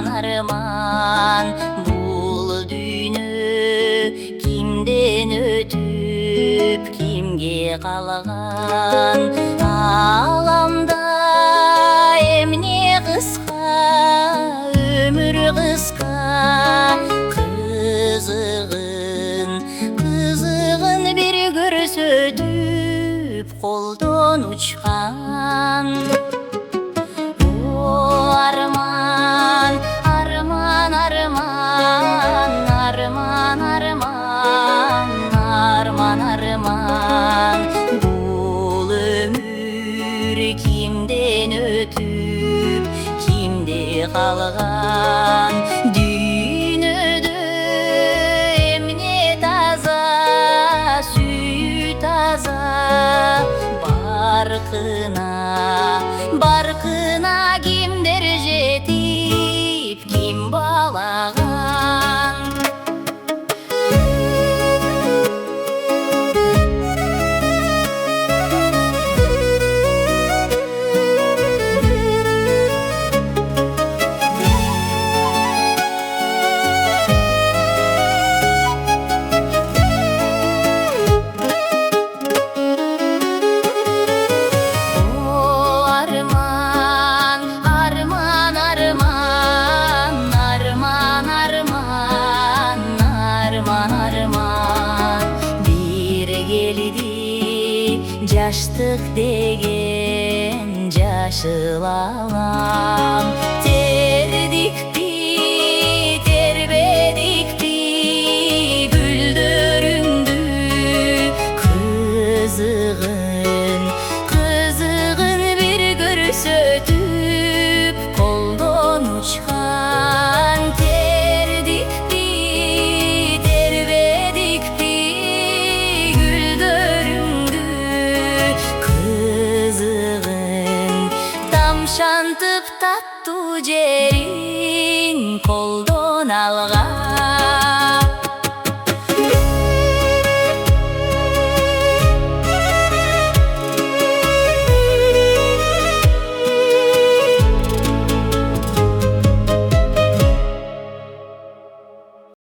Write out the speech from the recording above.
арман бул дүйнө кимден өтүп кимге калган ааламда эмне кыска өмүр кыска кызыгын бир көрсөтүп колдон учкан арман арман арман арман арман арман арман бул өмүр кимден өтүп кимде калган дүйнөдө эмне таза сүйүү таза баркына кимдер жетип ким балаган жаштык деген жашыл алам тердикпи тербедикпи гүлдөрүңдү кызыгын бир көрсөтүп колдон учкан тердикпи тербедикпи тамшантып таттуу жерин колдон алган